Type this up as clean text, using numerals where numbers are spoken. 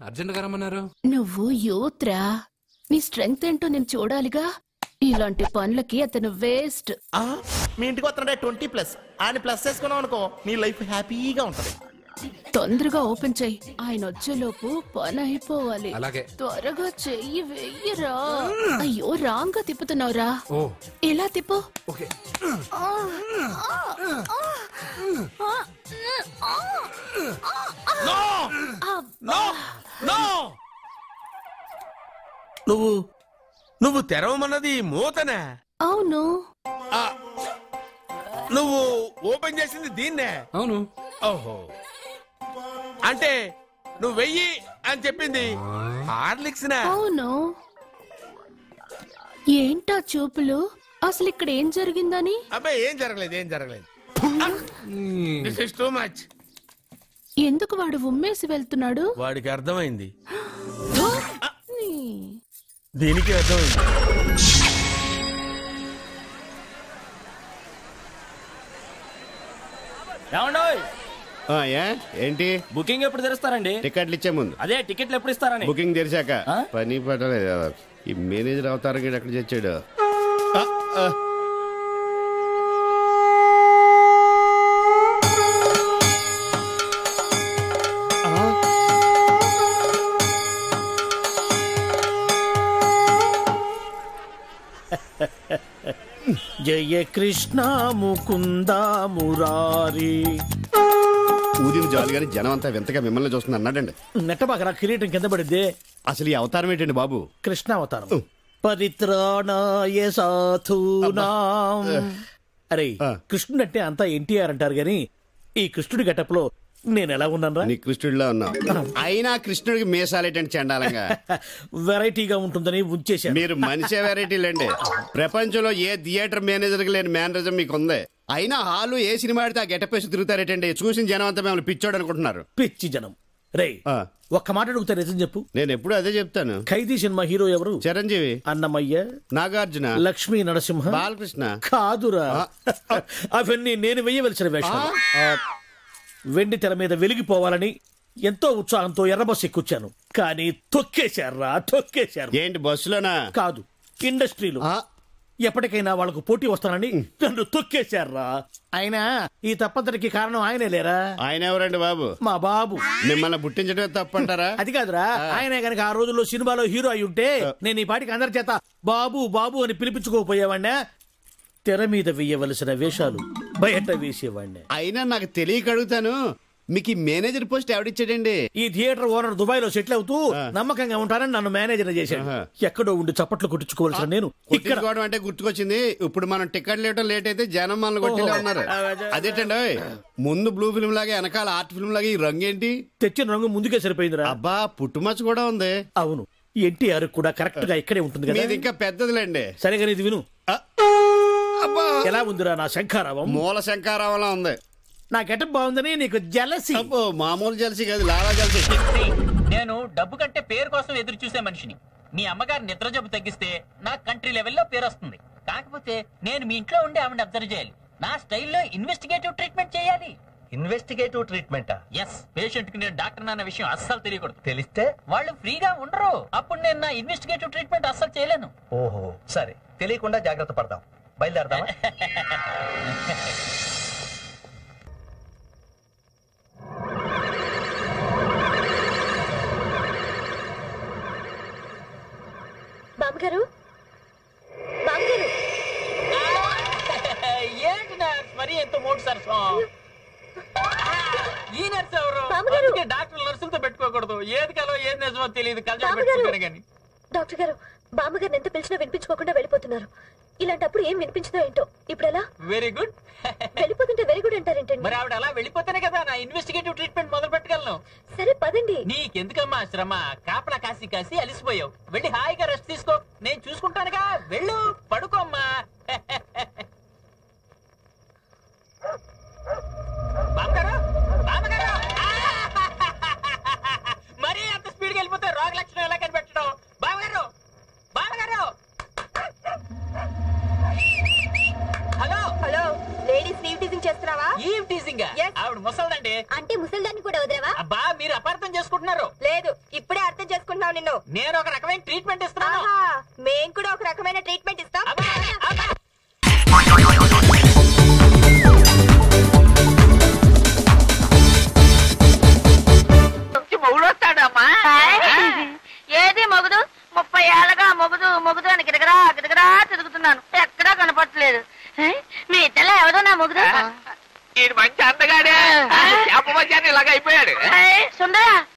Urgent గా రమ్మన్నారు. నువ్వు యూత్రా, నీ స్ట్రెంగ్త్ ఏంటో నేను చూడాలిగా. ఇలాంటి పనులకి అతను వేస్ట్. మీ ఇంటికి వస్తున్నాడే 20+ ఆయన ప్లస్ చేసుకున్నావు అనుకో, నీ లైఫ్ హ్యాపీగా ఉంటది. తొందరగా ఓపెన్ చెయ్యి, ఆయన వచ్చేలోపు పని అయిపోవాలి. అలాగే. త్వరగా చెయ్యి వెయ్యరా. అయ్యో రాంగ్ గా తిప్పుతున్నావురా. ఇలా తిప్పు. నువ్వు తెరవమన్నది మూతనే. అవును. నువ్వు ఓపెన్ చేసింది దీన్నే. అవును. ఓహో, అంటే నువ్వు వెయ్యి అని చెప్పింది హార్లిక్స్. అవును. ఏంటా చూపులు? అసలు ఇక్కడ ఏం జరిగిందని? అబ్బాయి ఏం జరగలేదు. This is too much. ఎందుకు వాడు ఉమ్మేసి వెళ్తున్నాడు? వాడికి అర్థమైంది. దీనికి అర్థమైంది. ఏంటి బుకింగ్ ఎప్పుడు తెరుస్తారండి? టికెట్లు ఇచ్చే ముందు. అదే టికెట్లు ఎప్పుడు ఇస్తారని. బుకింగ్ తెరిచాక. పని పడలేదు. ఈ మేనేజర్ అవతారం ఎక్కడ చచ్చాడు. జయ కృష్ణ ముకుంద మురారి. ఊదిన జాలిగాని జనం అంతా వింతగా మిమ్మల్ని చూస్తుంది అన్నాడండి. నెట్టబాకరా, కిరీటం కింద పడిద్దే. అసలు ఈ అవతారం ఏంటండి బాబు? కృష్ణ అవతారం. పరిత్రాణాయ సాధూనాం. అరే, కృష్ణుడు అంటే అంతా ఎన్టీఆర్ అంటారు గాని ఈ కృష్ణుడి గెటప్ లో నేను ఎలా ఉన్నాను? నీ కృష్ణుడిలా ఉన్నావు. అయినా కృష్ణుడికి మీసాలేటండి చండాలంగా. వెరైటీగా ఉంటుందని ఉంచేశాను. మీరు మనిషే వెరైటీలండి. ప్రపంచంలో ఏ థియేటర్ మేనేజర్ కి లేని మేనరిజం మీకు ఉంది. అయినా హాలు ఏ సినిమా ఆడితే ఆ గెటప్ వేసి తిరుగుతారేటండి. చూసిన జనం అంతా మిమ్మల్ని పిచ్చోడు అనుకుంటున్నారు. పిచ్చి జనం. రే, ఒక్క మాట అడుగుతా, నిజం చెప్పు. నేను ఎప్పుడు అదే చెప్తాను. ఖైదీ సినిమా హీరో ఎవరు? చిరంజీవి, అన్నమయ్య, నాగార్జున, లక్ష్మీ నరసింహ, బాలకృష్ణ. కాదురా, అవన్నీ నేను వెయ్యవలసిన వేషాలు. వెండి తెర మీద వెలిగిపోవాలని ఎంతో ఉత్సాహంతో ఎర్రబస్సు ఎక్కుచ్చాను. కానీ తొక్కేశారు. ఏంటి బస్సులోనా? కాదు, ఇండస్ట్రీలో. ఎప్పటికైనా వాళ్ళకు పోటీ వస్తానని నన్ను తొక్కేశారా. అయినా ఈ తప్పంతటికి కారణం ఆయనే లేరా? ఆయన ఎవరండి బాబు? మా బాబు. మిమ్మల్ని పుట్టించడమే తప్పంటారా? అది కాదురా, ఆయనే గనక ఆ రోజుల్లో సినిమాలో హీరో అయి ఉంటే నేను ఈ పాటికి అందరి చేత బాబు బాబు అని పిలిపించుకోకపోయేవాడినా. తెర మీద వేయవలసిన వేషాలు బయట వేసేవాడిని. అయినా నాకు తెలియక అడుగుతాను, మీకు ఈ మేనేజర్ పోస్ట్ ఎవడిచ్చాడండి? ఈ థియేటర్ ఓనర్ దుబాయ్ లో సెటిల్ అవుతూ నమ్మకంగా ఉంటానని నన్ను మేనేజర్ చేశాడు. ఎక్కడో ఉండి చప్పట్లు కొట్టించుకోవాల్సిన నేను ఇక్కడ అంటే గుర్తుకొచ్చింది. ఇప్పుడు మనం టికెట్ లేట్ అయితే జనం మనల్ని కొట్టిలే ఉన్నారు. అదేంటండి, ముందు బ్లూ ఫిల్మ్ లాగా వెనకాల ఆర్ట్ ఫిల్మ్ లాగా ఈ రంగు ఏంటి? తెచ్చిన రంగు ముందుకే సరిపోయిందిరా. అబ్బా, పుట్టుమచ్చ కూడా ఉంది. అవును, ఎన్టీఆర్ కూడా కరెక్ట్ గా ఇక్కడే ఉంటుంది కదా. ఇంకా పెద్దదిలేండి. సరేగా ఇది విను. ఎలా ఉందిరా నా శంఖారావం? మూల శంఖారావంలా ఉంది. నా గెటప్ బాగుందని నీకు జలసి? మామూలు జలసి కాదు, లాలా జలసి. నేను డబ్బు కంటే పేరు కోసం ఎదురు చూసే మనిషిని. మీ అమ్మగారు నిద్ర జబ్బు తగ్గిస్తే నా కంట్రీ లెవెల్లో పేరు వస్తుంది. కాకపోతే నేను మీ ఇంట్లో ఉండి ఆవిడ అబ్జర్వ్ చేయాలి. నా స్టైల్లో ఇన్వెస్టిగేటివ్ ట్రీట్మెంట్ చేయాలి. ఇన్వెస్టిగేటివ్ ట్రీట్మెంటా? ఎస్. పేషెంట్ కి నేను డాక్టర్ అన్న విషయం అస్సలు తెలియకూడదు. తెలిస్తే వాళ్ళు ఫ్రీగా ఉండరు. అప్పుడు నేను నా ఇన్వెస్టిగేటివ్ ట్రీట్మెంట్ అస్సలు చేయలేను. ఓహో, సరే, తెలియకుండా జాగ్రత్త పడదాం. బయలుదేరదామా? బామ్మగారు, బామ్మగారు. ఏంటి నర్స్ మరి ఎంత మూడు సరసం? ఈ నర్స్ ఎవరు? డాక్టర్ నర్సులతో పెట్టుకోకూడదు. ఏది కలో ఏది నిజమో తెలియదు. డాక్టర్ గారు, బామ్మగారిని ఎంత పిలిచినా వినిపించుకోకుండా వెళ్ళిపోతున్నారు. ఇలాంటప్పుడు ఏం వినిపించదో ఏంటో. ఇప్పుడు ఎలా? Very good. వెళ్ళిపోతుంటే వెరీ గుడ్ అంటారేంటండి? మరి ఆవిడ అలా వెళ్ళిపోతేనే కదా నా ఇన్వెస్టిగేటివ్ ట్రీట్మెంట్ మొదలు పెట్టగలను. సరే పదండి. నీకెందుకమ్మా శ్రమ? కాపలా కాసి కాసి అలిసిపోయావు. వెళ్ళి హాయిగా రెస్ట్ తీసుకో. నేను చూసుకుంటానుగా. వెళ్ళు, పడుకోమ్మా. బామ్మగారు, బామ్మగారు, మరి సేమ్ టీజింగ్. ఆవిడ ముసల్దండి. అంటే ముసల్దాన్ని కూడా వదిలేవా? అబ్బా మీరు అపార్థం చేసుకుంటున్నారు. లేదు, ఇప్పుడే అర్థం చేసుకుంటున్నావు నిన్ను. నేను ఒక రకమైన ట్రీట్మెంట్ ఇస్తున్నాను. మేం కూడా ఒక రకమైన ట్రీట్మెంట్ ఇస్తాం. మొగుడు వస్తాడమ్మా. ఏది మొగుడు? 30 ఏళ్ళగా మొగుడు అని గిరగరా తిరుగుతున్నాను, ఎక్కడా కనపడలేదు. మీ ఇద్దరు ఎవరో నా మొగుడు. మంచి అందగాడే ఇలాగ అయిపోయాడు. సుందరా